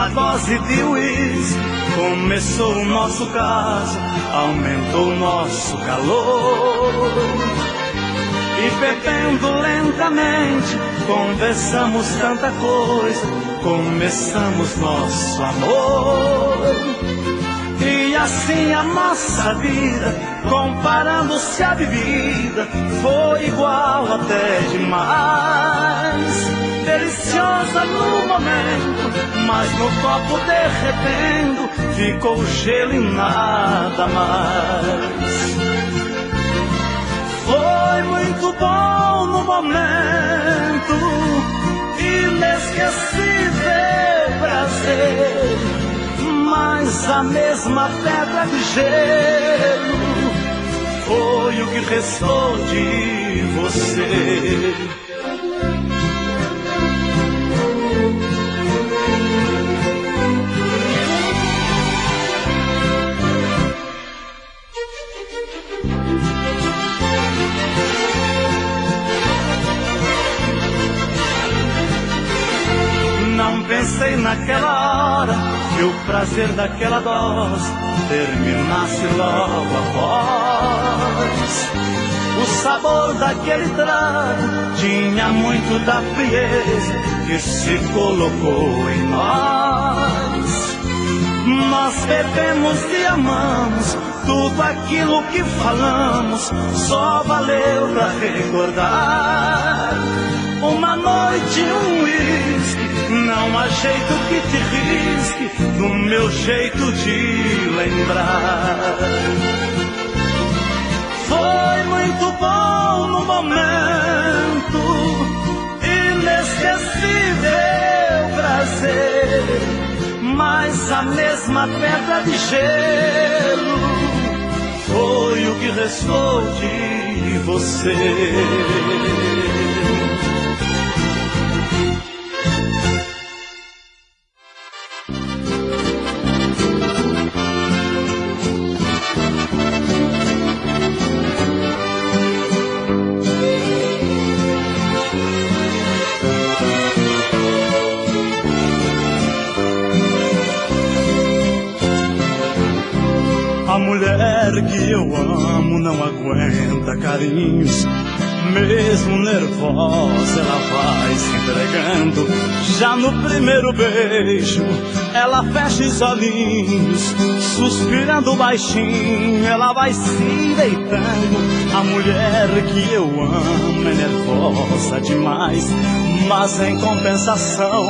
uma dose de uísque, começou o nosso caso, aumentou o nosso calor. E bebendo lentamente, conversamos tanta coisa, começamos nosso amor. E assim a nossa vida, comparando-se à bebida, foi igual até demais. Deliciosa no momento, mas no copo derretendo, ficou gelo e nada mais. Foi muito bom no momento, inesquecível prazer, mas a mesma pedra de gelo foi o que restou de você. Não pensei naquela hora que o prazer daquela dose terminasse logo após. O sabor daquele trago tinha muito da frieza que se colocou em nós. Nós bebemos e amamos, tudo aquilo que falamos só valeu pra recordar. Uma noite, um uísque, não há jeito que te risque do meu jeito de lembrar. Foi muito bom no momento, inesquecível prazer, mas a mesma pedra de gelo foi o que restou de você. A mulher que eu amo não aguenta carinhos, mesmo nervosa ela vai se entregando. Já no primeiro beijo ela fecha os olhinhos, suspirando baixinho ela vai se deitando. A mulher que eu amo é nervosa demais, mas em compensação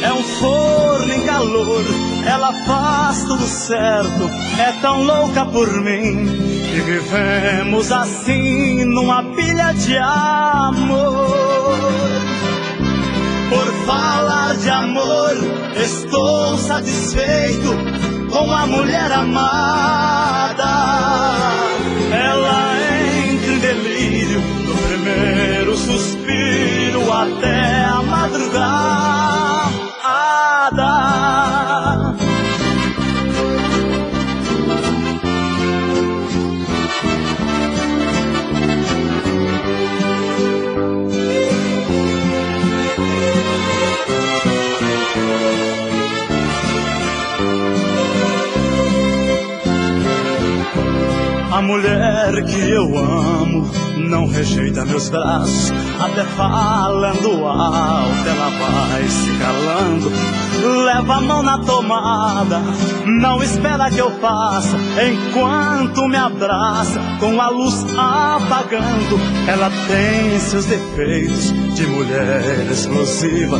é um forno em calor. Ela faz tudo certo, é tão louca por mim, e vivemos assim numa pilha de amor. Por falar de amor, estou satisfeito com a mulher amada. Ela entra em delírio do primeiro suspiro até a madrugada. A mulher que eu amo não rejeita meus braços, até falando alto ela vai se calando. Leva a mão na tomada, não espera que eu passe, enquanto me abraça com a luz apagando. Ela tem seus defeitos de mulher explosiva,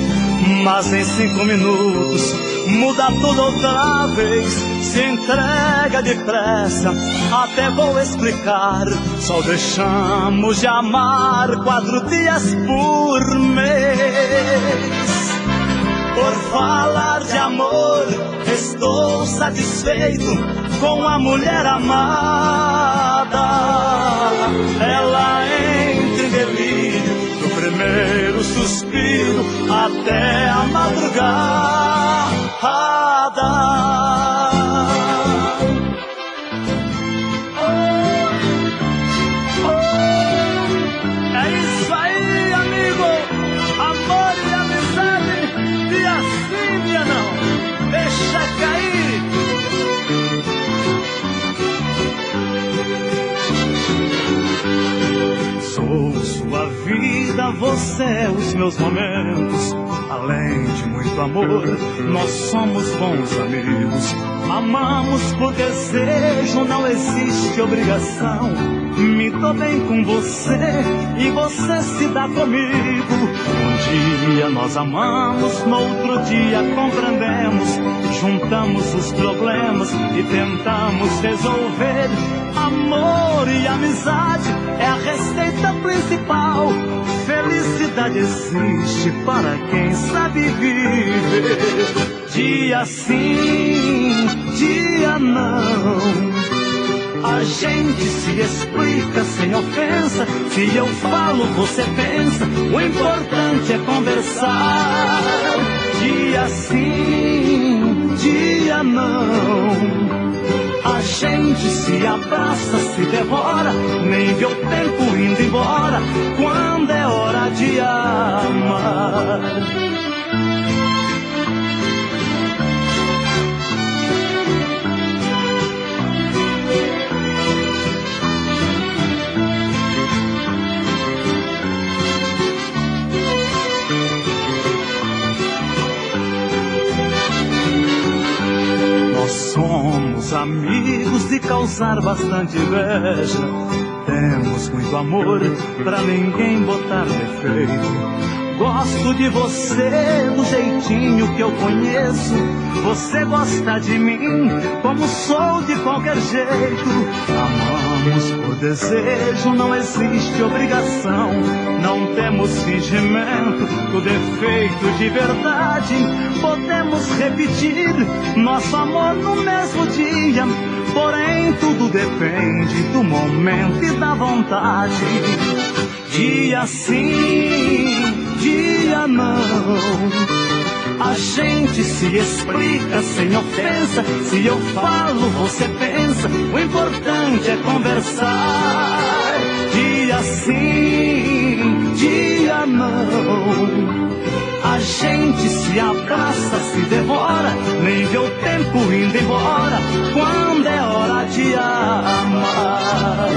mas em 5 minutos muda tudo outra vez. Se entrega depressa, até vou explicar. Só deixamos de amar 4 dias por mês. Por falar de amor, estou satisfeito com a mulher amada. Ela entra em delírio do primeiro suspiro até a madrugada. vida, você é os meus momentos. Além de muito amor, nós somos bons amigos. Amamos por desejo, não existe obrigação. Me dou bem com você e você se dá comigo. Um dia nós amamos, no outro dia compreendemos. Juntamos os problemas e tentamos resolver. Amor e amizade é a receita principal. Felicidade existe para quem sabe viver. Dia sim, dia não. A gente se explica sem ofensa. Se eu falo, você pensa. O importante é conversar. Dia sim, dia não. A gente se abraça, se devora, nem vê o tempo indo embora, quando é hora de amar. Somos amigos de causar bastante inveja. Temos muito amor pra ninguém botar defeito. Gosto de você do jeitinho que eu conheço. Você gosta de mim como sou de qualquer jeito. Amamos por desejo, não existe obrigação. Não temos fingimento do defeito de verdade. Podemos repetir nosso amor no mesmo dia. Porém tudo depende do momento e da vontade. Dia sim, dia não. A gente se explica sem ofensa. Se eu falo, você pensa. O importante é conversar. Dia sim, dia não. A gente se abraça, se devora, nem vê o tempo indo embora, quando é hora de amar.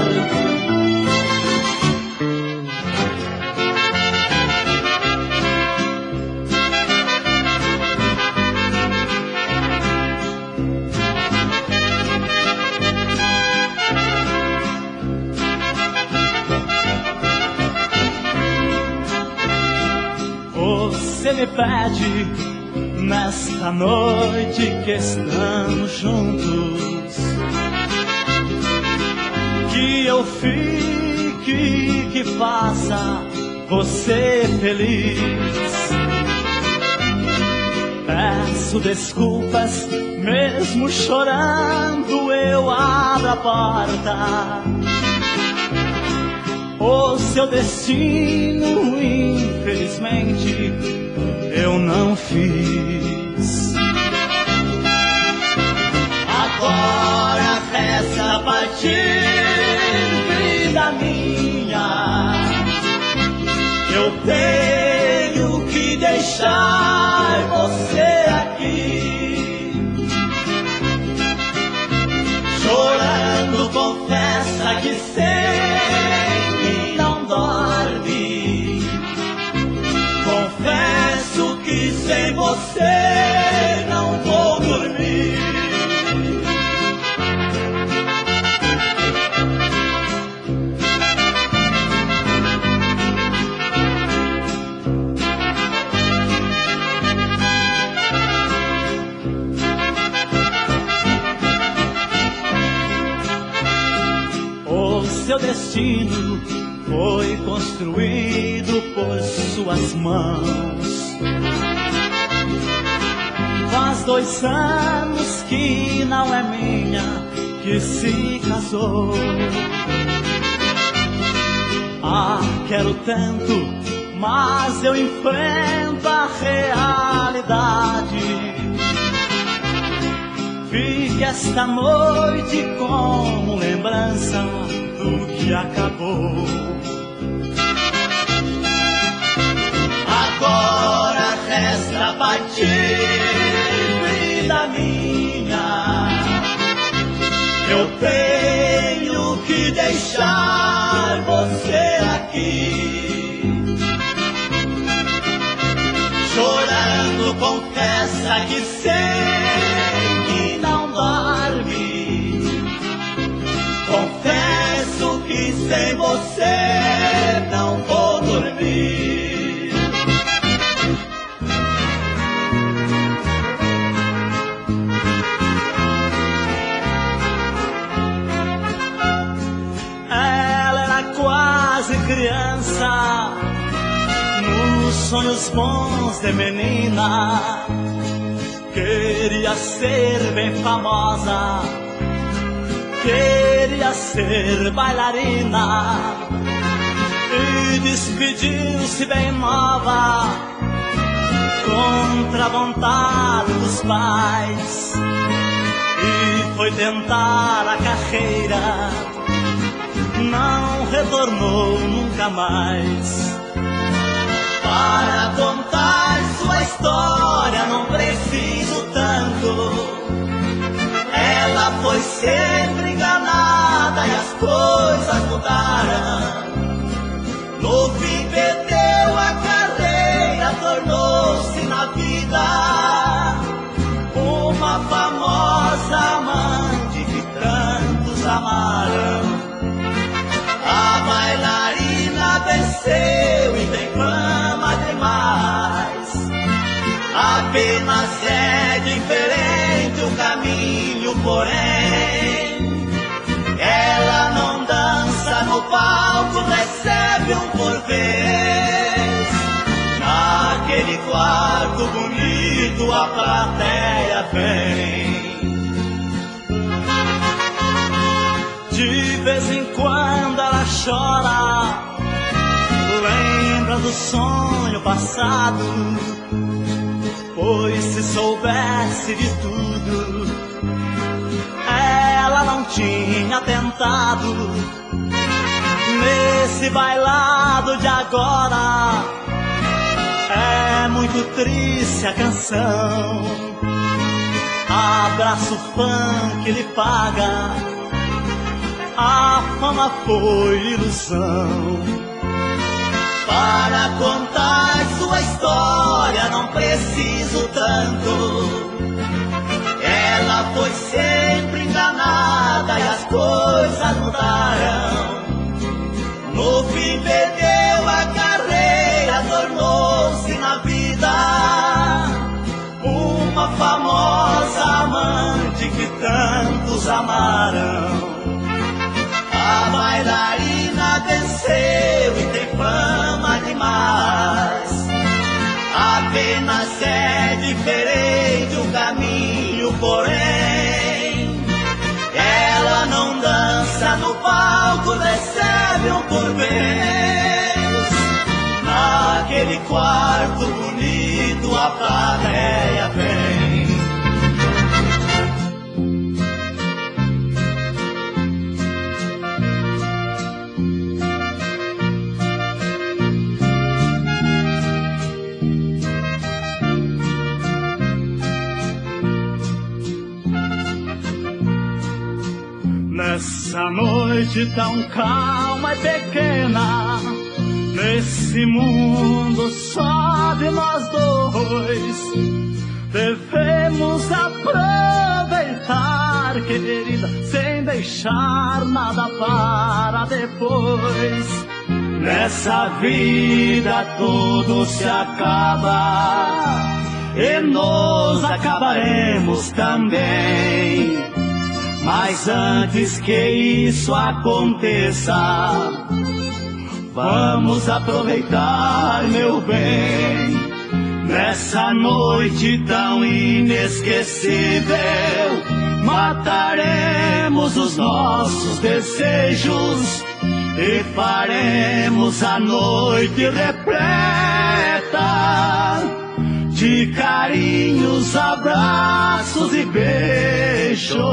Você me pede nesta noite que estamos juntos, que eu fique, que faça você feliz. Peço desculpas, mesmo chorando eu abro a porta. O seu destino, infelizmente, eu não fiz. Agora resta partir, vida minha. Eu tenho que deixar você aqui. Chorando, confessa que sei, não dorme. Confesso que sem você não vou dormir. O seu destino foi construído por suas mãos. Faz 2 anos que não é minha, que se casou. Ah, quero tanto, mas eu enfrento a realidade. Fique esta noite como lembrança do que acabou. Agora resta partir, vida minha. Eu tenho que deixar você aqui. chorando confessa que sei que não dorme. Confesso que sem você não vou dormir. Ela era quase criança, nos sonhos bons de menina. Queria ser bem famosa, queria ser bailarina, e despediu-se bem nova, contra a vontade dos pais, e foi tentar a carreira, não retornou nunca mais. Para contar sua história não preciso tanto. Ela foi sempre enganada e as coisas mudaram. No fim perdeu a carreira, tornou-se na vida uma famosa amante que tantos amaram. A bailarina venceu e tem fama demais. Apenas é diferente o caminho, porém ela não dança no palco, recebe um por vez. Naquele quarto bonito a plateia vem. De vez em quando ela chora, lembra do sonho passado, pois se soubesse de tudo, ela não tinha tentado. Nesse bailado de agora, é muito triste a canção. Abraça o fã que lhe paga, a fama foi ilusão. Para contar sua história não preciso tanto. Ela foi sempre enganada e as coisas mudaram. No fim perdeu a carreira, tornou-se na vida uma famosa amante que tantos amaram. A bailarina venceu e tem fama demais. Apenas é diferente o caminho, porém ela não dança no palco, recebe um por vez. Naquele quarto bonito a plateia vem. Nessa noite tão calma e pequena, nesse mundo só de nós dois, devemos aproveitar, querida, sem deixar nada para depois. Nessa vida tudo se acaba e nós acabaremos também. Mas antes que isso aconteça, vamos aproveitar, meu bem, nessa noite tão inesquecível. Mataremos os nossos desejos e faremos a noite repleta de carinhos, abraços e beijos.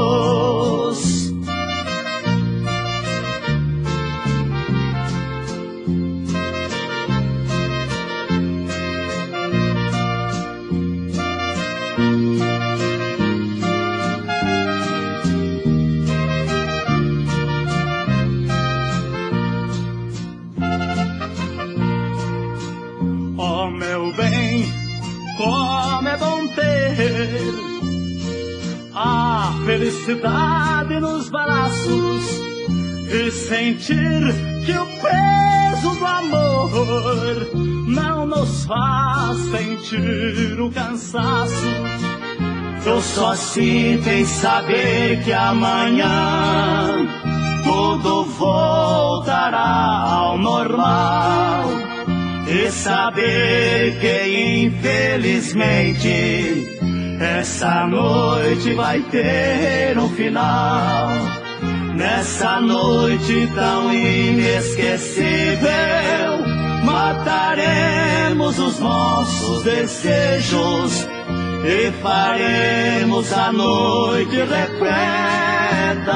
Oh, meu bem, como é bom ter a felicidade nos braços e sentir que o peso do amor não nos faz sentir o cansaço. Eu só sinto em saber que amanhã tudo voltará ao normal e saber que infelizmente essa noite vai ter um final. Nessa noite tão inesquecível mataremos os nossos desejos e faremos a noite repleta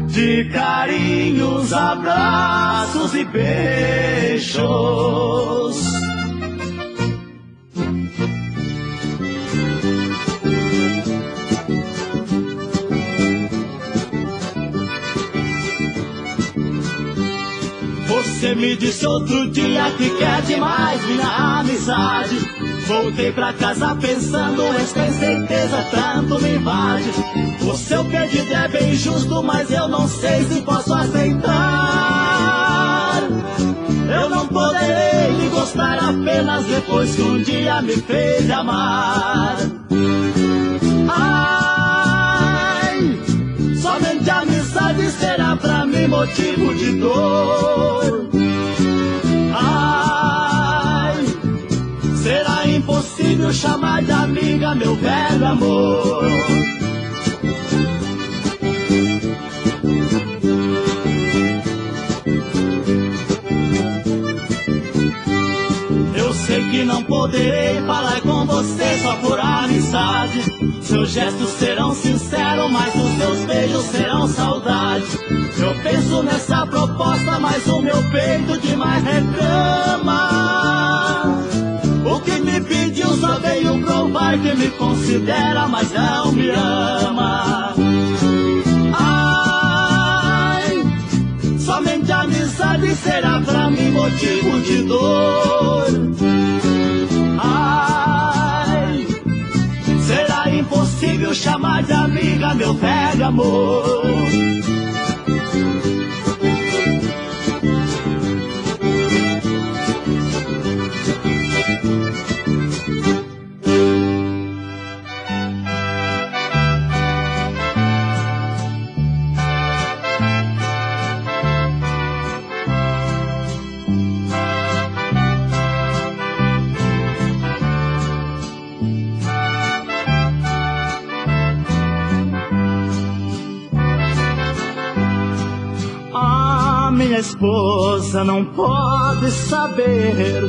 de carinhos, abraços e beijos. Você me disse outro dia que quer demais minha amizade. Voltei pra casa pensando, mas tem certeza tanto me invade. O seu pedido é bem justo, mas eu não sei se posso aceitar. Eu não poderei lhe gostar apenas depois que um dia me fez amar. Ai, somente a amizade será pra mim motivo de dor. Ai, será impossível chamar de amiga meu velho amor. Eu sei que não poderei falar com você só por amizade. Seus gestos serão sinceros, mas os seus beijos serão saudade. Eu penso nessa proposta, mas o meu peito demais reclama. O que me pediu só veio provar que me considera, mas não me ama. Ai, somente a amizade será pra mim motivo de dor. Ai, será impossível chamar de amiga meu velho amor. Minha esposa não pode saber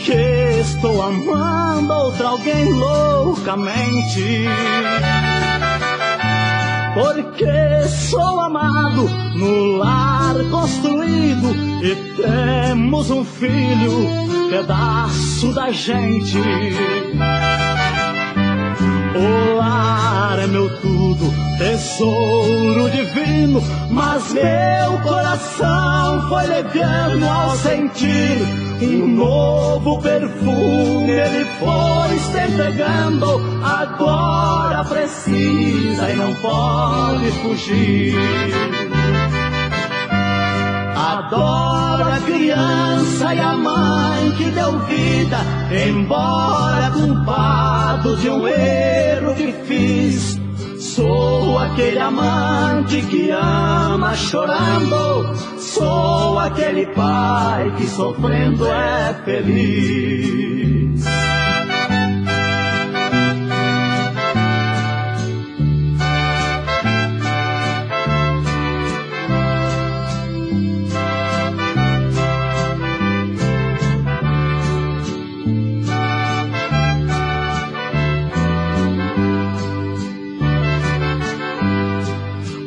que estou amando outra alguém loucamente, porque sou amado no lar construído e temos um filho, pedaço da gente. O lar é meu tudo, tesouro divino, mas meu coração foi leviano ao sentir um novo perfume. Ele foi se entregando, agora precisa e não pode fugir. Adoro a criança e a mãe que deu vida, embora culpado de um erro que fiz. Sou aquele amante que ama chorando, sou aquele pai que sofrendo é feliz.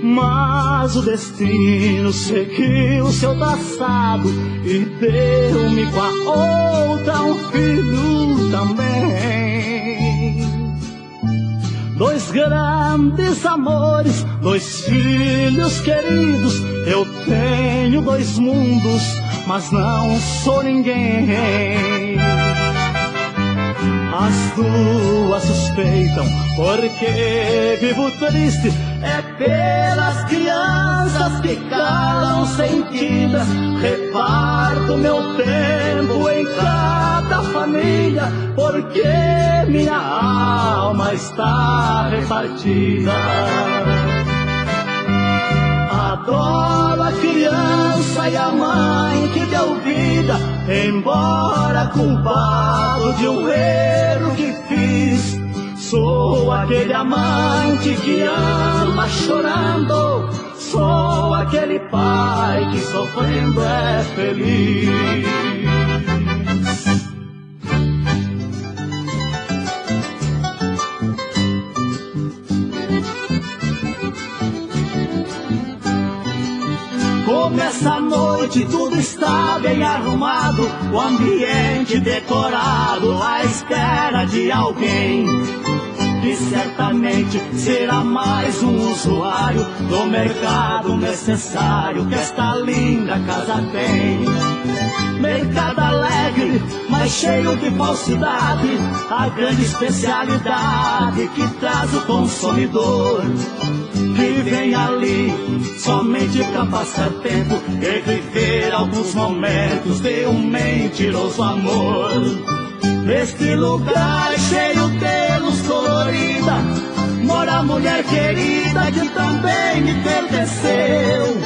Mas o destino seguiu seu traçado e deu-me com a outra um filho também. Dois grandes amores, dois filhos queridos. Eu tenho dois mundos, mas não sou ninguém. As duas suspeitam porque vivo triste. É pelas crianças que calam sentidas. Reparto meu tempo em cada família, porque minha alma está repartida. Adoro a criança e a mãe que deu vida, embora culpado de um erro que fiz. Sou aquele amante que ama chorando, sou aquele pai que sofrendo é feliz. Começa a noite, tudo está bem arrumado, o ambiente decorado à espera de alguém. E certamente será mais um usuário do mercado necessário que esta linda casa tem. Mercado alegre, mas cheio de falsidade, a grande especialidade que traz o consumidor, que vem ali somente pra passar tempo e viver alguns momentos de um mentiroso amor. Neste lugar cheio de luz colorida mora a mulher querida que também me pertenceu,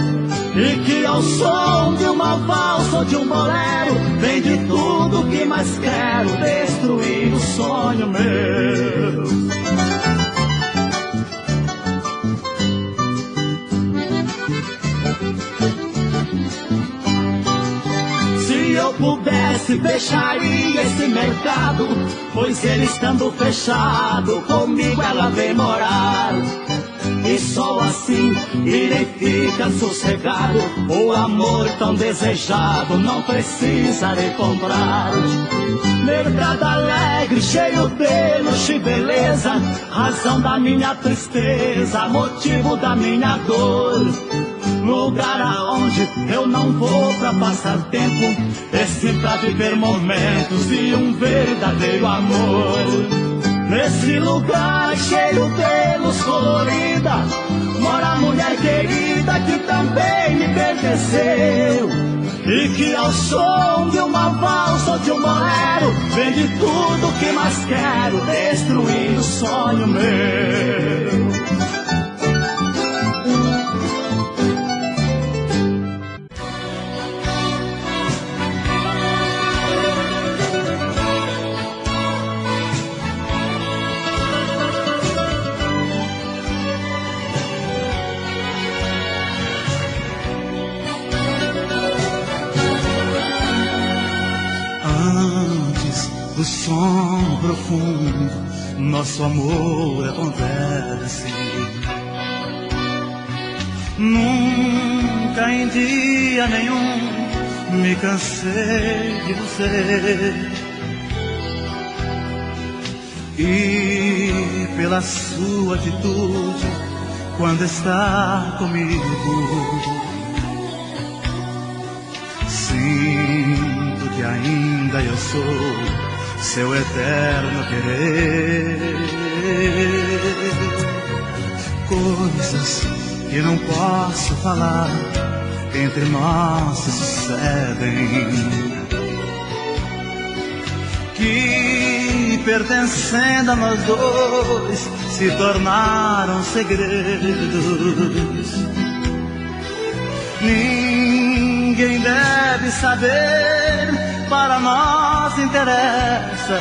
e que ao som de uma valsa ou de um bolero vende tudo o que mais quero, destruir o sonho meu. Se eu pudesse, fecharia esse mercado, pois ele estando fechado, comigo ela vem morar. E só assim irei ficar sossegado, o amor tão desejado não precisarei comprar. Mercado alegre, cheio de luxo e beleza, razão da minha tristeza, motivo da minha dor. Lugar aonde eu não vou pra passar tempo, é sim pra viver momentos de um verdadeiro amor. Nesse lugar cheio de luz colorida mora a mulher querida que também me pertenceu, e que ao som de uma valsa ou de um bolero vende tudo o que mais quero, destruir o sonho meu. Do sono profundo, nosso amor acontece. Nunca em dia nenhum me cansei de você, e pela sua atitude quando está comigo, sinto que ainda eu sou seu eterno querer. Coisas que não posso falar entre nós se sucedem, que pertencendo a nós dois se tornaram segredos. Ninguém deve saber, para nós interessa,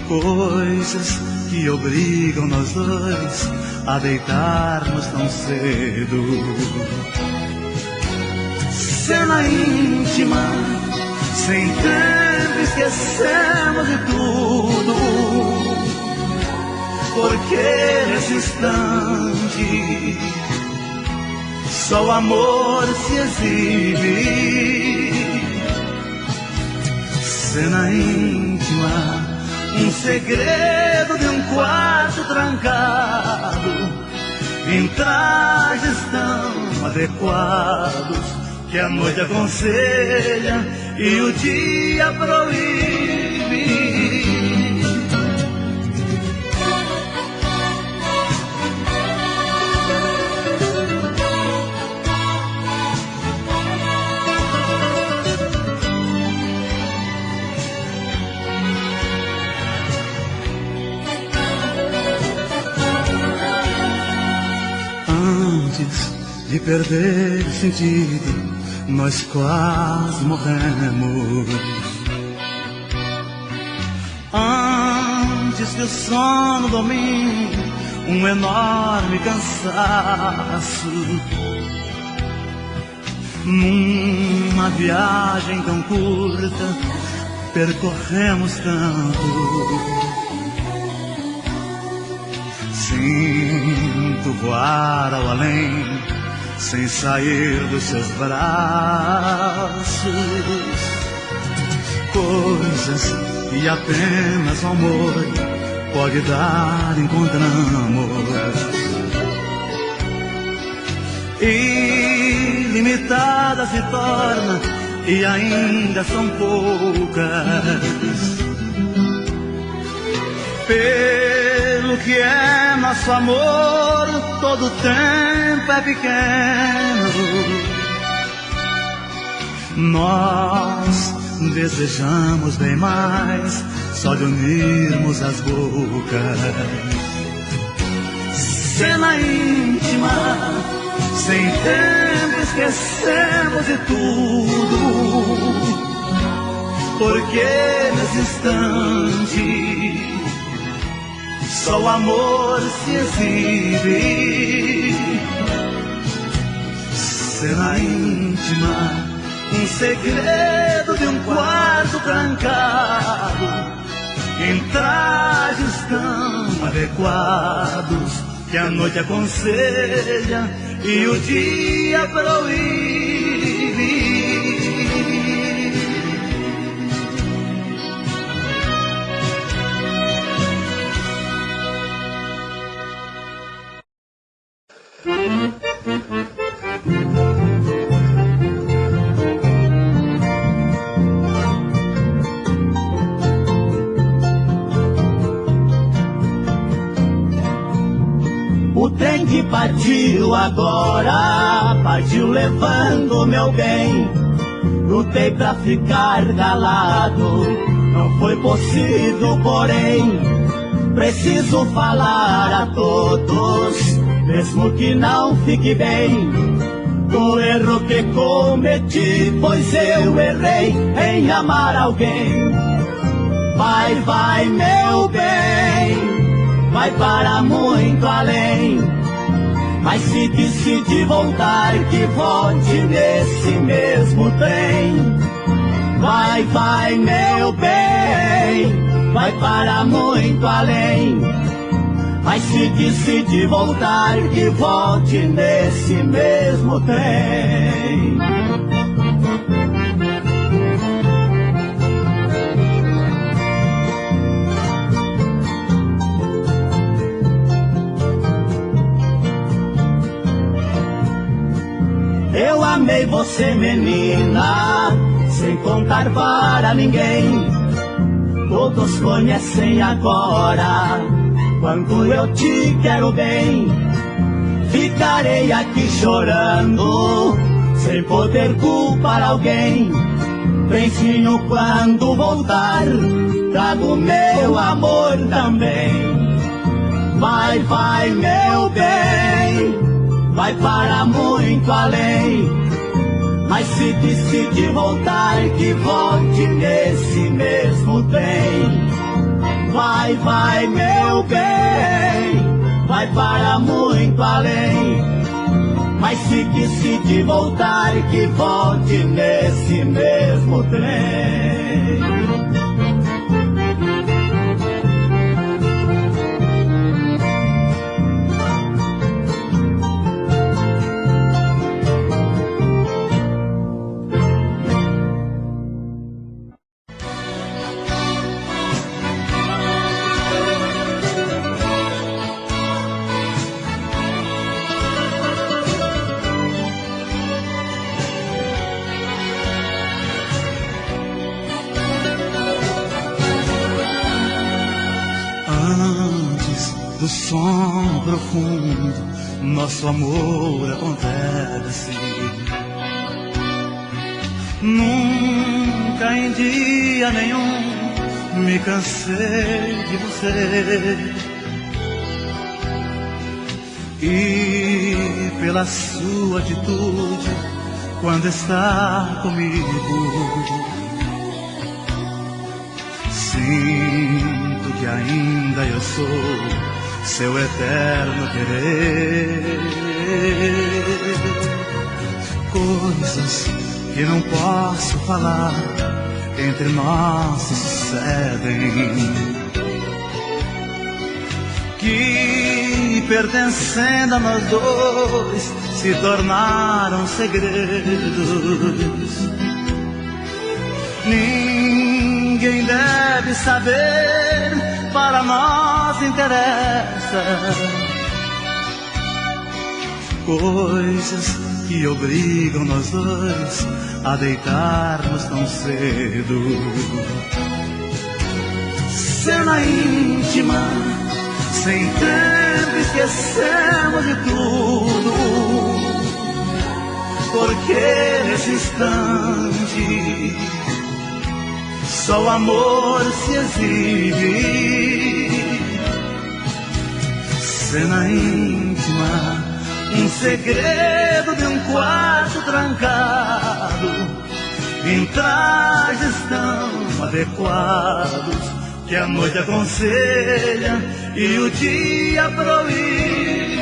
coisas que obrigam nós dois a deitarmos tão cedo. Cena íntima, sem tempo esquecemos de tudo, porque nesse instante só o amor se exibe. Cena íntima, um segredo de um quarto trancado, em trajes tão adequados que a noite aconselha e o dia proíbe. de perder o sentido, nós quase morremos. Antes que o sono domine um enorme cansaço, numa viagem tão curta percorremos tanto. Sinto voar ao além sem sair dos seus braços, coisas que apenas o amor pode dar, encontramos. Ilimitadas se torna e ainda são poucas. Pelo que é nosso amor, todo tempo é pequeno. Nós desejamos bem mais só de unirmos as bocas. Cena íntima, sem tempo esquecemos de tudo, porque nesse instante só o amor se exibe. Cena íntima, um segredo de um quarto trancado, em trajes tão adequados que a noite aconselha e o dia proíbe. O trem que partiu agora, partiu levando meu bem. Lutei pra ficar calado, não foi possível, porém preciso falar a todos, mesmo que não fique bem, do erro que cometi, pois eu errei em amar alguém. Vai, meu bem, vai para muito além, mas se decide voltar, que volte nesse mesmo trem. Vai, meu bem, vai para muito além, mas se decide voltar, que volte nesse mesmo trem. Eu amei você, menina, sem contar para ninguém. Todos conhecem agora quanto eu te quero bem. Ficarei aqui chorando, sem poder culpar alguém. Benzinho, quando voltar, trago meu amor também. Vai, meu bem, vai para muito além, mas se decide voltar, que volte nesse mesmo trem. Vai, meu bem, vai para muito além, mas se decide voltar, que volte nesse mesmo trem. Do som profundo, nosso amor acontece. Nunca em dia nenhum me cansei de você. e pela sua atitude quando está comigo. Sinto que ainda eu sou seu eterno querer. Coisas que não posso falar entre nós se sucedem, que pertencendo a nós dois se tornaram segredos. Ninguém deve saber, para nós interessa. Coisas que obrigam nós dois a deitarmos tão cedo. Cena íntima, sem tempo esquecemos de tudo, porque nesse instante só o amor se exibe. Cena íntima, um segredo de um quarto trancado, em trajes tão adequados que a noite aconselha e o dia proíbe.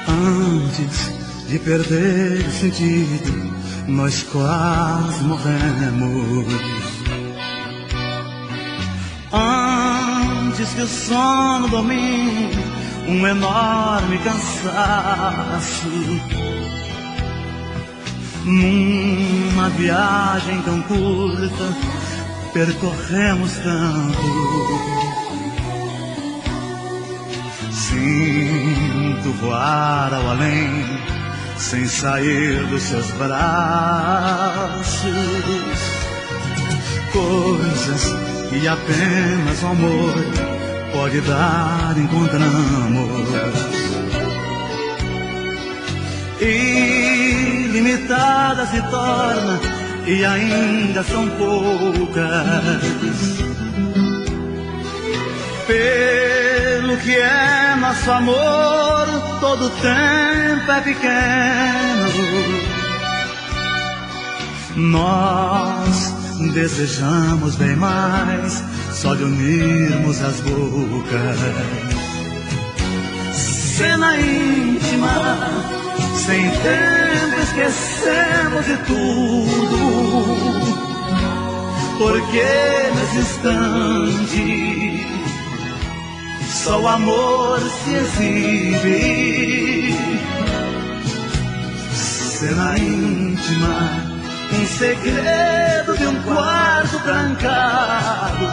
Antes de perder o sentido, nós quase morremos. Antes que o sono domine um enorme cansaço, numa viagem tão curta percorremos tanto. Sinto voar ao além, sem sair dos seus braços. Coisas que apenas o amor pode dar, encontramos. Ilimitadas se torna e ainda são poucas. Pelo que é nosso amor, todo tempo é pequeno. Nós desejamos bem mais só de unirmos as bocas. Cena íntima, sem tempo esquecemos de tudo, porque nesse instante só o amor se exibe. Cena íntima, um segredo de um quarto trancado,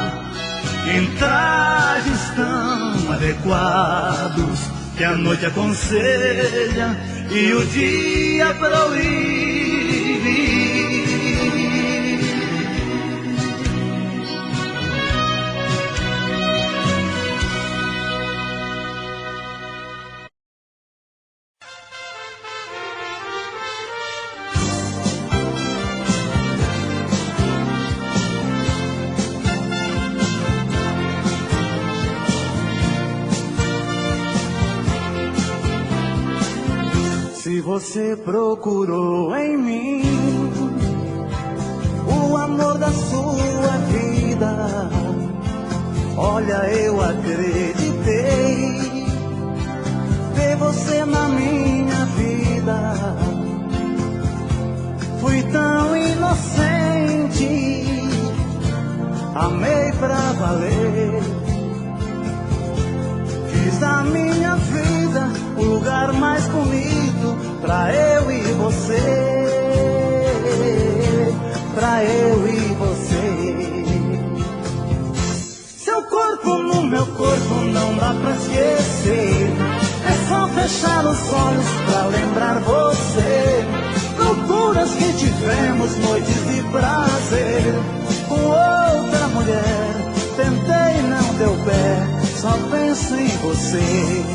em trajes tão adequados que a noite aconselha e o dia proíbe. Se você procurou em mim o amor da sua vida, olha, eu acreditei ver você na minha vida. Fui tão inocente, amei pra valer. Fiz da minha vida o lugar mais bonito pra eu e você, pra eu e você. Seu corpo no meu corpo não dá pra esquecer, é só fechar os olhos pra lembrar você. Loucuras que tivemos, noites de prazer com outra mulher, penso em você.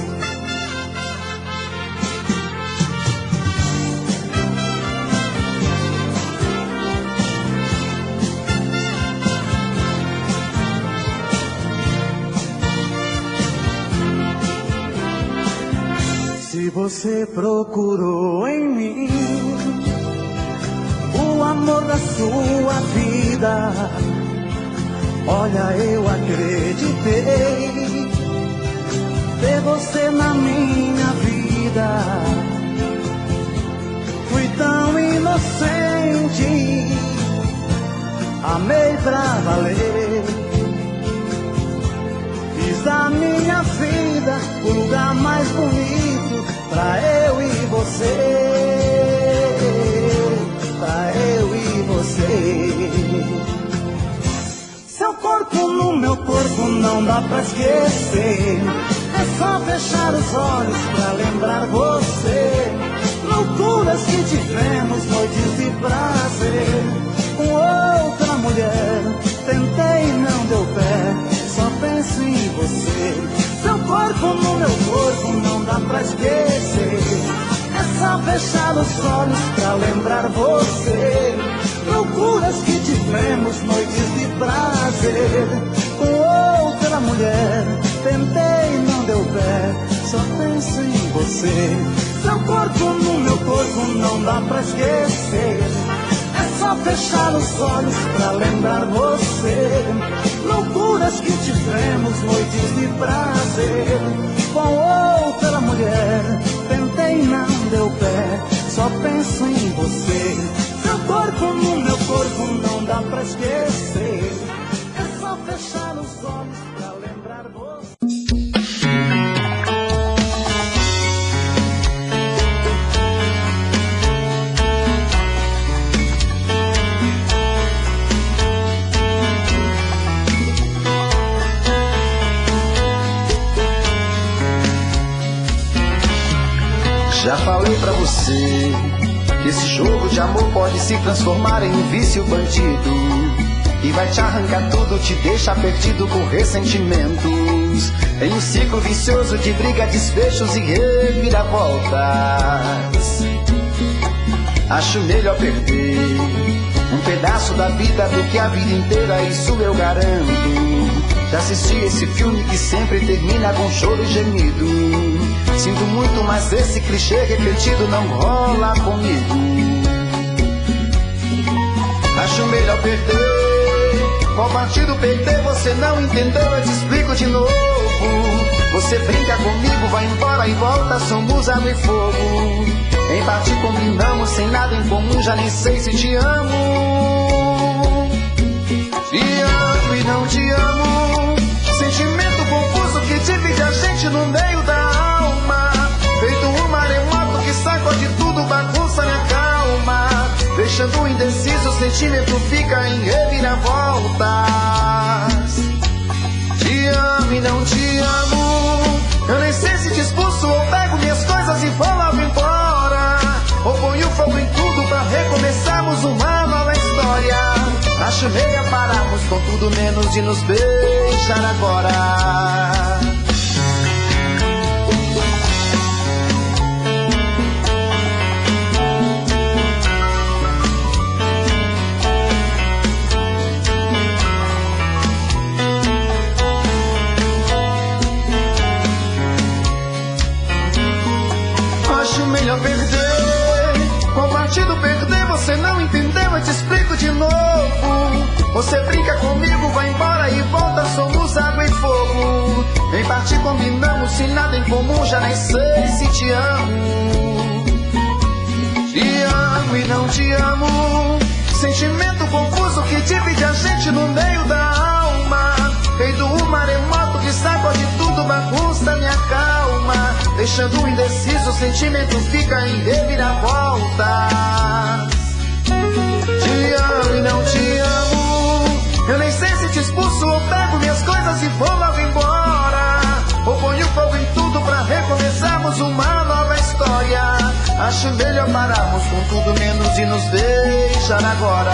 Se você procurou em mim o amor da sua vida, olha, eu acreditei ter você na minha vida. Fui tão inocente, amei pra valer. Fiz da minha vida o lugar mais bonito pra eu e você, pra eu e você. Seu corpo no meu corpo não dá pra esquecer. É só fechar os olhos pra lembrar você. Loucuras que tivemos, noites de prazer. Com outra mulher, tentei, não deu pé. Só penso em você. Seu corpo no meu corpo não dá pra esquecer. É só fechar os olhos pra lembrar você. Loucuras que tivemos, noites de prazer. Com outra mulher, tentei, não deu pé. Só penso em você. Seu corpo no meu corpo não dá pra esquecer. É só fechar os olhos pra lembrar você. Loucuras que tivemos, noites de prazer. Com outra mulher, tentei, não deu pé. Só penso em você. Seu corpo no meu corpo não dá pra esquecer. É só fechar os olhos pra lembrar você. Já falei pra você que esse jogo de amor pode se transformar em um vício bandido e vai te arrancar tudo, te deixar perdido com ressentimentos, em um ciclo vicioso de briga, desfechos e reviravoltas. Acho melhor perder um pedaço da vida do que a vida inteira, isso eu garanto. Já assisti esse filme que sempre termina com choro e gemido. Sinto muito, mas esse clichê repetido não rola comigo. Acho melhor perder. Qual partido perder? Você não entendeu, eu te explico de novo. Você brinca comigo, vai embora e volta, somos água e fogo. Em parte combinamos, sem nada em comum, já nem sei se te amo. Te amo e não te amo. Sentimento confuso que divide a gente no meio da alma. Feito um maremoto que sacode tudo, bagunça minha calma. Deixando indeciso, o sentimento fica em reviravoltas. Te amo e não te amo. Eu nem sei se te expulso ou pego minhas coisas e vou logo embora. Ou ponho fogo em tudo pra recomeçarmos uma nova história. Acho melhor pararmos com tudo menos de nos beijar agora. Acho melhor perder. Qual partido perder? Você não entendeu, eu te explico de novo. Você brinca comigo, vai embora e volta, somos água e fogo. Em parte combinamos, sem nada em comum, já nem sei se te amo. Te amo e não te amo. Sentimento confuso que divide a gente no meio da alma. Feito um maremoto que sacode tudo, bagunça minha calma. Deixando indeciso, o sentimento fica em reviravoltas. Te amo e não te amo. Eu nem sei se te expulso ou pego minhas coisas e vou logo embora. Ou ponho fogo em tudo pra recomeçarmos uma nova história. Acho melhor pararmos com tudo menos de nos beijar agora.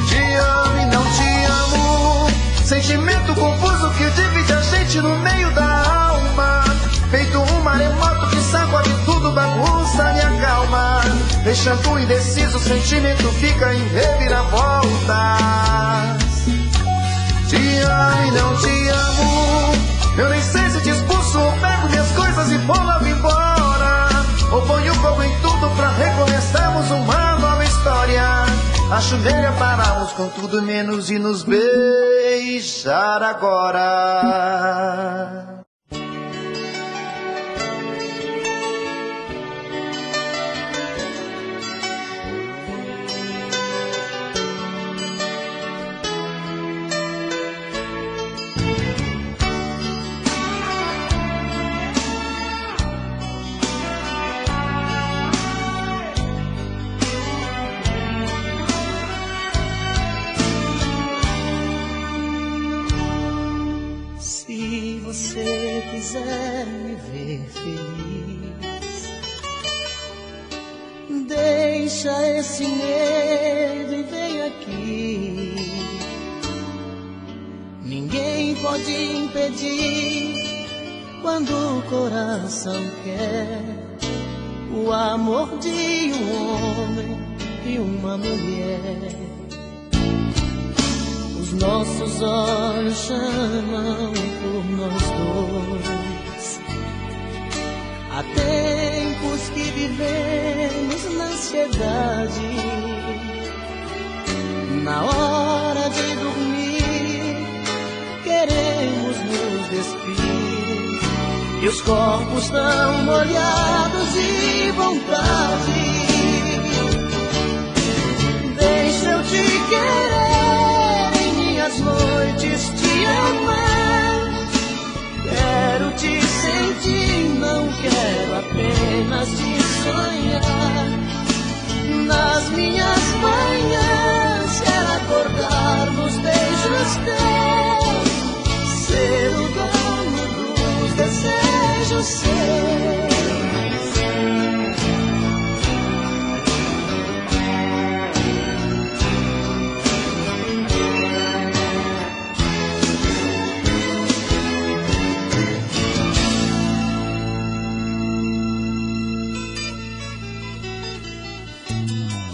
Te amo e não te amo. sentimento confuso que divide a gente no meio da alma. Feito um maremoto que sacode tudo, bagunça minha calma. Deixando indeciso, o sentimento fica em reviravoltas. Te amo e não te amo, eu nem sei se te expulso ou pego minhas coisas e vou logo embora. Ou ponho fogo em tudo pra recomeçarmos uma nova história. Acho melhor pararmos com tudo menos e nos beijar agora. Se você quiser me ver feliz, deixa esse medo e vem aqui. Ninguém pode impedir quando o coração quer o amor de um homem e uma mulher. Os nossos olhos chamam por nós dois. Há tempos que vivemos na ansiedade. Na hora de dormir, queremos nos despir. E os corpos tão molhados de vontade. Deixa eu te querer, as noites te amar. Quero te sentir, não quero apenas te sonhar. Nas minhas manhãs quero acordar nos beijos teus, ser o dono dos desejos seus.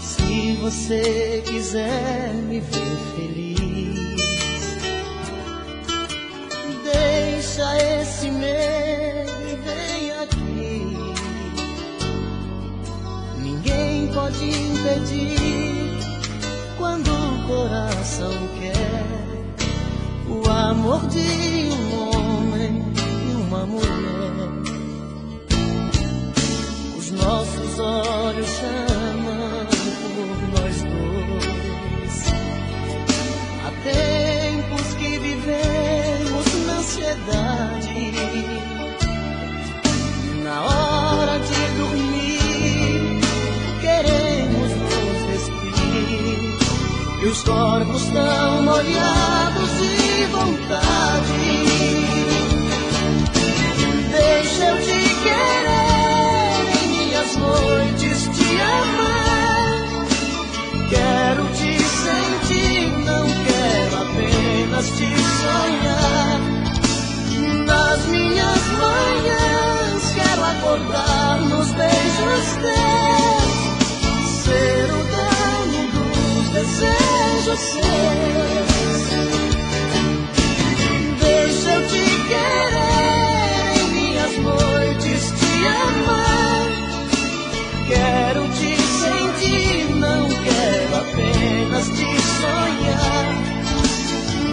Se você quiser me ver feliz, deixa esse medo e vem aqui. Ninguém pode impedir quando o coração quer o amor de um homem e uma mulher. Os nossos olhos chamam por nós dois. Há tempos que vivemos na ansiedade. Na hora de dormir, queremos nos despir. E os corpos tão molhados de vontade. Deixa eu te querer, em minhas noites te amar. Quero te sentir, não quero apenas te sonhar. Nas minhas manhãs quero acordar nos beijos teus, ser o dono dos desejos seus. Deixa eu te querer, em minhas noites te amar. Quero te sentir, não quero apenas te sonhar.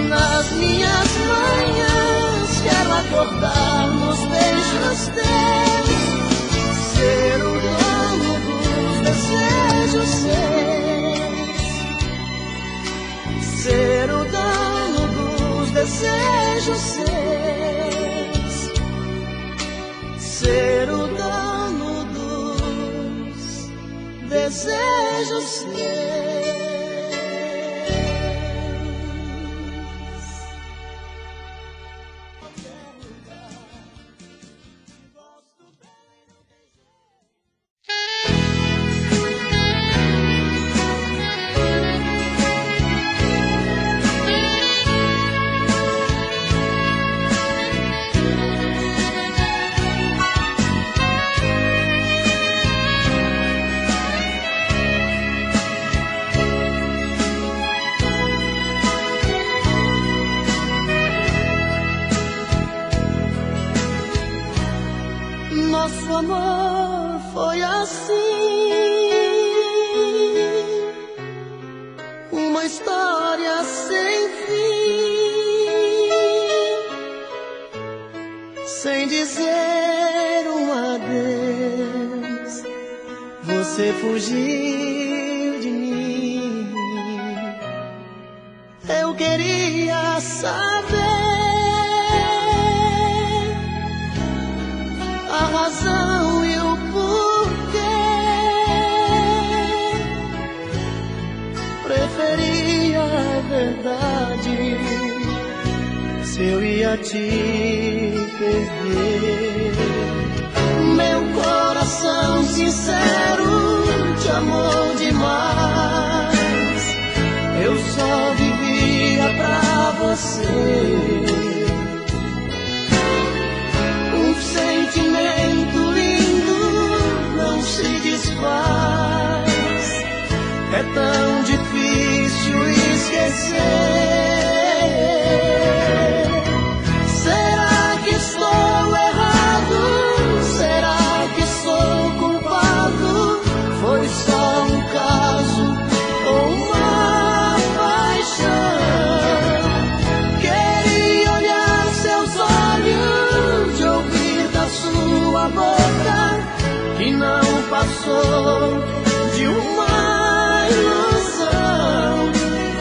Nas minhas manhãs quero acordar nos beijos teus, ser o dono dos desejos seus, ser o dono dos desejos seus, ser o dono dos desejos seus. assim, uma história sem fim, sem dizer um adeus, você fugiu de mim. Eu queria saber a razão e o porquê. Preferia a verdade se eu ia te perder. Meu coração sincero te amou demais. Eu só vivia pra você. Um sentimento lindo não se desfaz. É tão difícil esquecer. Será que estou errado? Será que sou culpado? Foi só um caso ou uma paixão? Queria olhar seus olhos, de ouvir da sua boca que não passou de uma ilusão.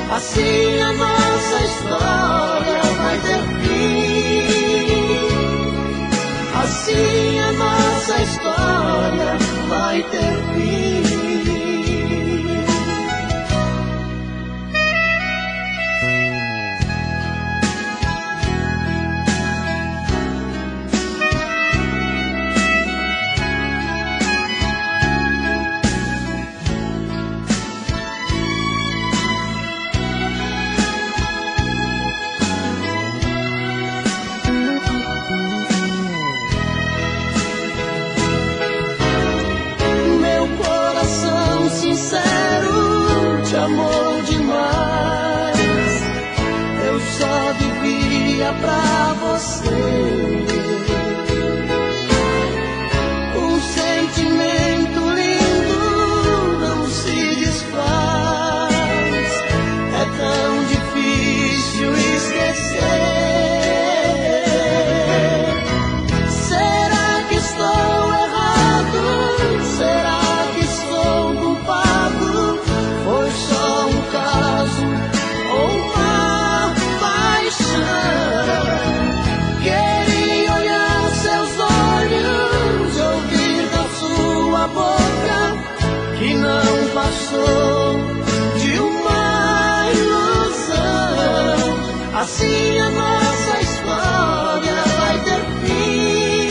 Assim a nossa história vai ter fim. Assim a nossa história vai ter fim. Sincero, te amou demais. Eu só vivia pra você. Um sentimento lindo não se desfaz. É tão difícil esquecer. Será que estou errado? Será que sou culpado? Foi só um caso ou uma paixão? Queria olhar seus olhos, ouvir da sua boca que não passou de uma ilusão. Assim a nossa história vai ter fim.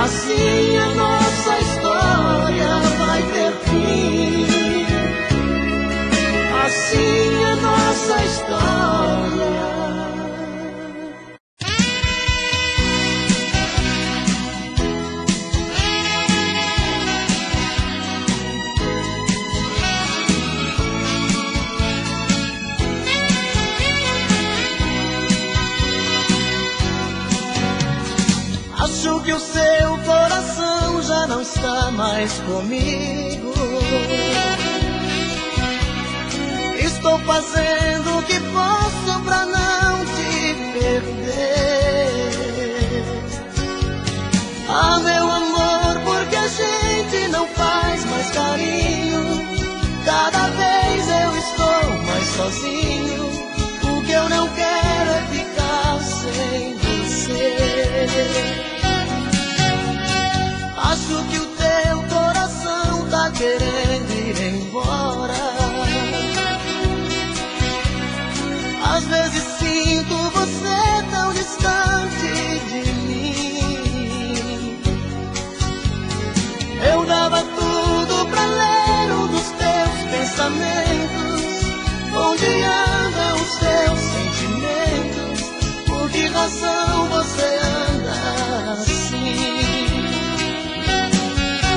Assim a nossa história vai ter fim. Assim a nossa história. Acho que o seu coração já não está mais comigo. Estou fazendo o que posso pra não te perder. Ah, meu amor, porque a gente não faz mais carinho. Cada vez eu estou mais sozinho. O que eu não quero é ficar sem você. Acho que o teu coração tá querendo ir embora. Às vezes sinto você tão distante de mim. Eu dava tudo pra ler um dos teus pensamentos. Onde andam os teus sentimentos? Por que razão você anda assim?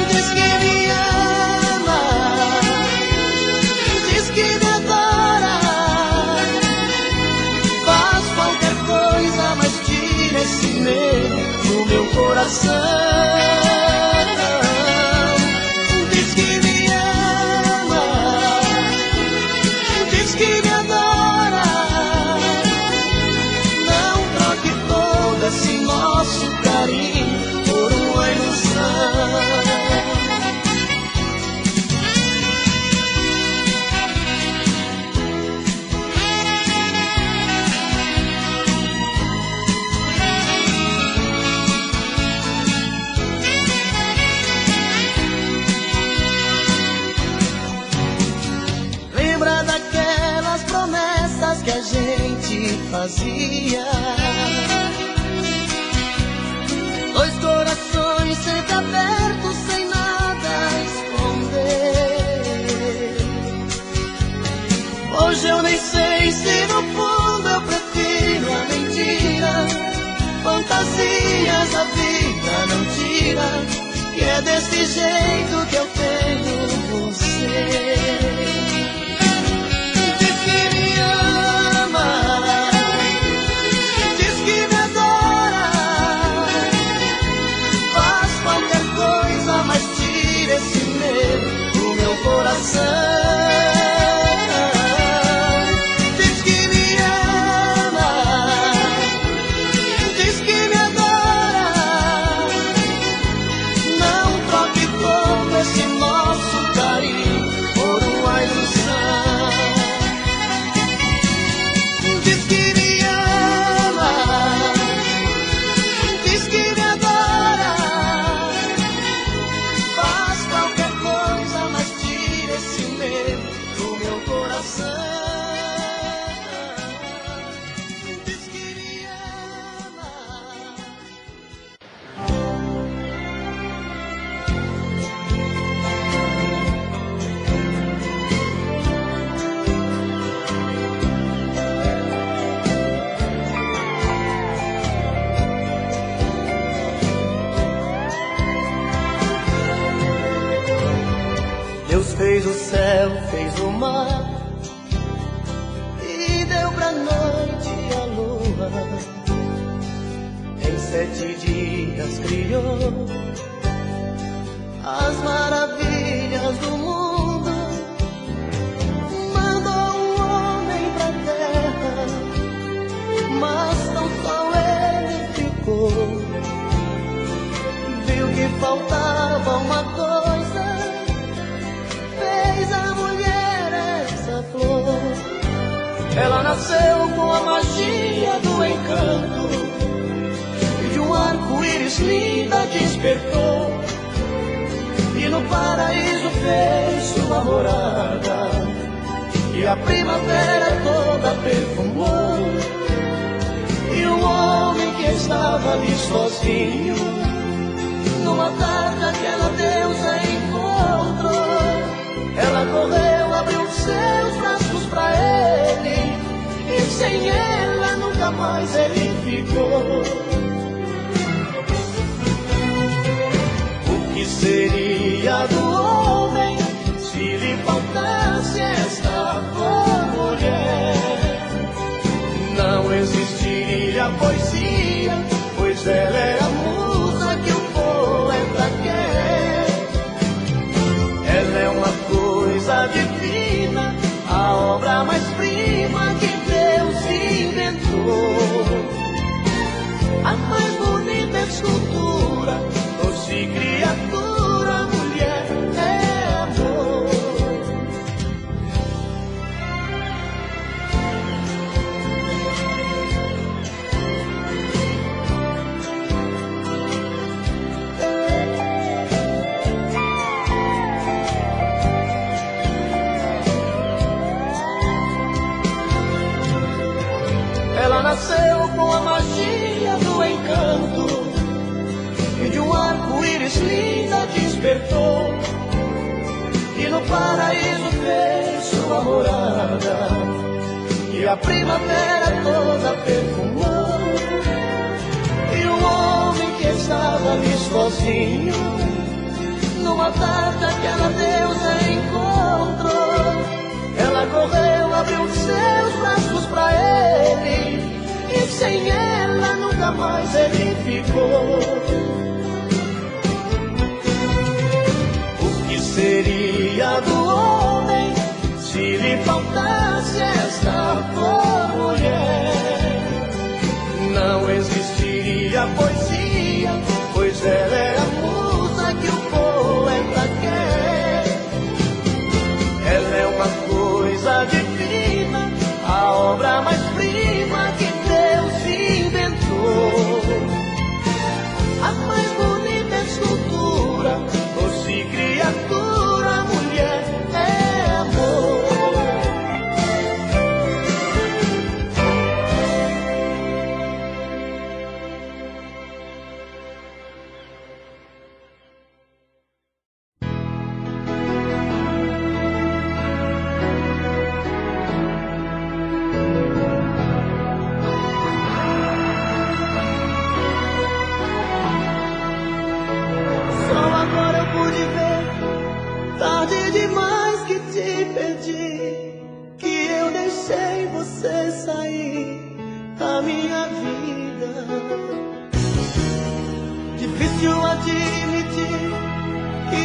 Diz que me ama, diz que me adora. Faz qualquer coisa, mas tira esse medo do meu coração. vazia. Dois corações sempre abertos, sem nada a esconder. Hoje eu nem sei se no fundo eu prefiro a mentira. Fantasias a vida não tira, que é desse jeito que eu tenho você. Diz que me ama, diz que me adora, faz qualquer coisa, mas tira esse medo do meu coração. Deus fez o céu, fez o mar e deu pra noite a lua. Em 7 dias criou as maravilhas do mundo. Mandou um homem pra terra, mas tão só ele ficou. Viu que faltava uma coisa, fez a mulher essa flor. Ela nasceu com a magia do encanto, e de um arco-íris linda despertou, e no paraíso fez sua morada, e a primavera toda perfumou. E o homem que estava ali sozinho, numa tarde aquela deusa encontrou. Ela correu, abriu seus braços pra ele, e sem ela nunca mais ele ficou. O que seria do homem se lhe faltasse esta mulher? Não existiria poesia, pois ela é a musa que o poeta quer. Ela é uma coisa divina, a obra mais prima que Deus inventou. A mais bonita escultura, doce criatura, mulher é amor. Ela nasceu com a magia do encanto, e de um arco-íris linda despertou, e no paraíso fez sua morada, e a primavera toda perfumou. E o homem que estava ali sozinho, numa tarde aquela deusa encontrou. Ela correu, abriu seus braços pra ele, e sem ela nunca mais ele ficou. O que seria do homem se lhe faltasse esta mulher? Não existiria poesia, pois ela é a musa que o poeta quer. Ela é uma coisa divina, a obra mais prima que Deus inventou. A mais bonita escultura, doce criatura, mulher é amor.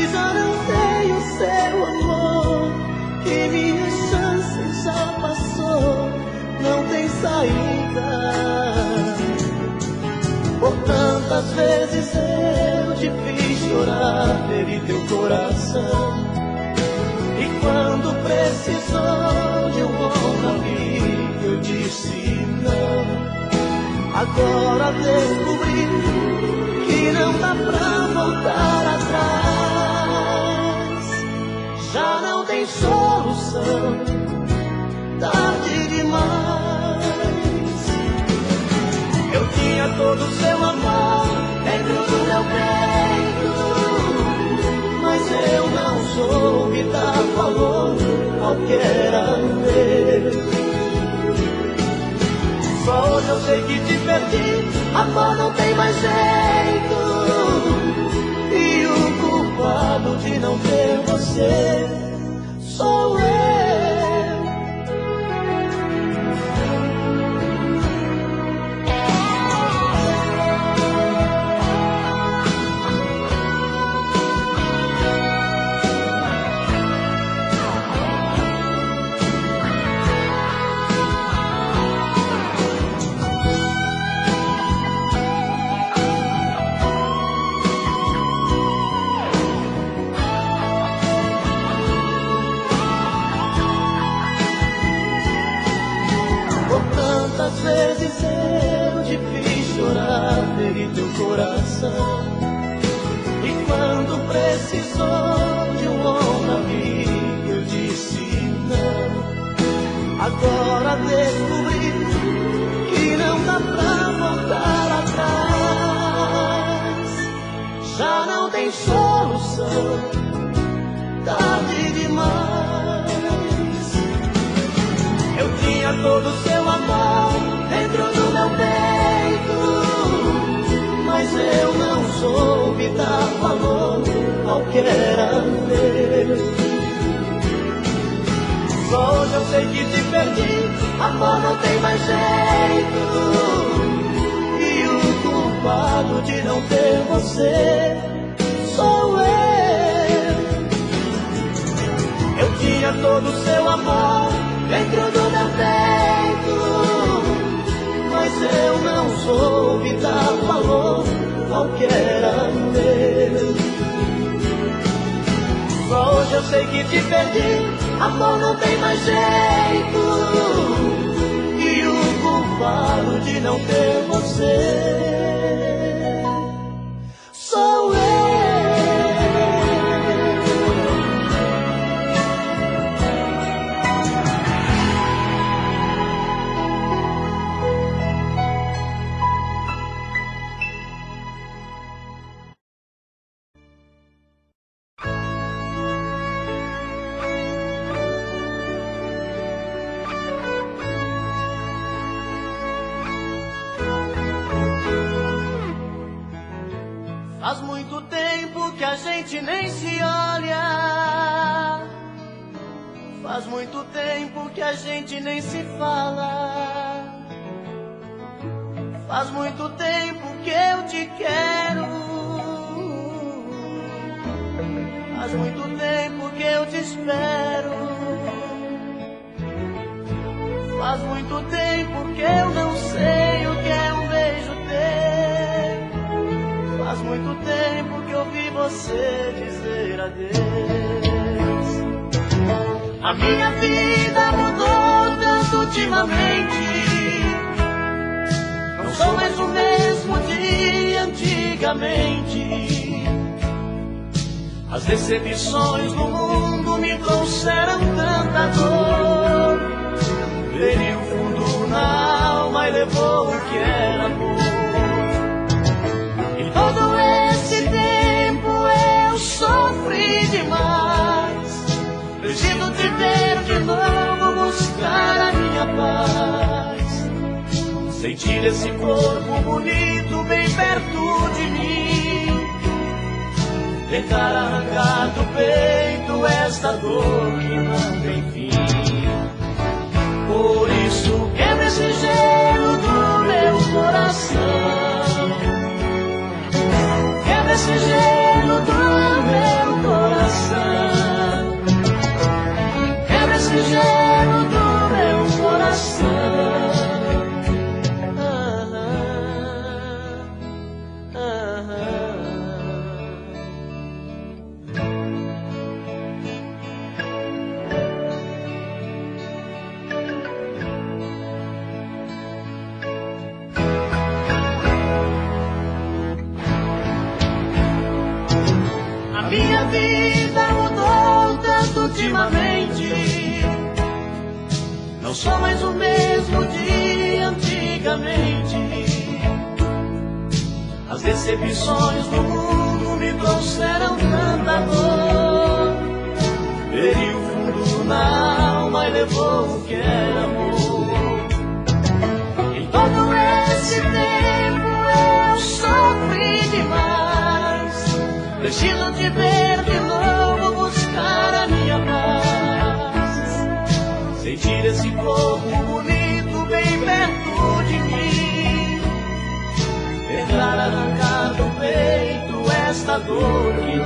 e já não tenho seu amor, que minha chance já passou, não tem saída. Por tantas vezes eu te fiz chorar, feri teu coração, e quando precisou de um bom amigo eu disse não. Agora descobri que não dá pra voltar atrás, já não tem solução, tarde demais. Eu tinha todo o seu amor dentro do meu peito, mas eu não soube dar valor ao que era meu. Só hoje eu sei que te perdi, amor, não tem mais jeito, e o culpado de não ter você sou eu. Quantas vezes eu te fiz chorar, feri teu coração, e quando precisou de um bom amigo eu disse não. Agora descobri que não dá pra voltar atrás, já não tem solução, tarde demais. Eu tinha todo o seu amor dentro do meu peito, mas eu não soube dar valor ao que era meu. Só hoje eu sei que te perdi, amor, não tem mais jeito, e o culpado de não ter você sou eu. Eu tinha todo o seu amor dentro do meu peito, mas eu não soube dar valor ao que era meu. Só hoje eu sei que te perdi, amor, não tem mais jeito, e o culpado de não ter você sou eu. Faz muito tempo que a gente nem se olha, faz muito tempo que a gente nem se fala, faz muito tempo que eu te quero, faz muito tempo que eu te espero, faz muito tempo que eu não sei o que é um beijo teu. Faz muito tempo que ouvi você dizer adeus. A minha vida mudou tanto ultimamente, não sou mais o mesmo de antigamente. As decepções do mundo me trouxeram tanta dor, feriu fundo na alma e levou o que era amor. Todo esse tempo eu sofri demais, preciso te ver de novo, buscar a minha paz, sentir esse corpo bonito bem perto de mim, tentar arrancar do peito esta dor que não tem fim. Por isso quebra esse gelo do meu coração, esse gelo do meu coração. mente. As decepções do mundo me trouxeram tanta dor. Feriu fundo na alma e levou o que era amor. Em todo esse tempo eu sofri demais. Preciso te ver de novo, buscar a minha paz. Sentir esse corpo bonito bem perto de mim. Tentar arrancar do peito esta dor que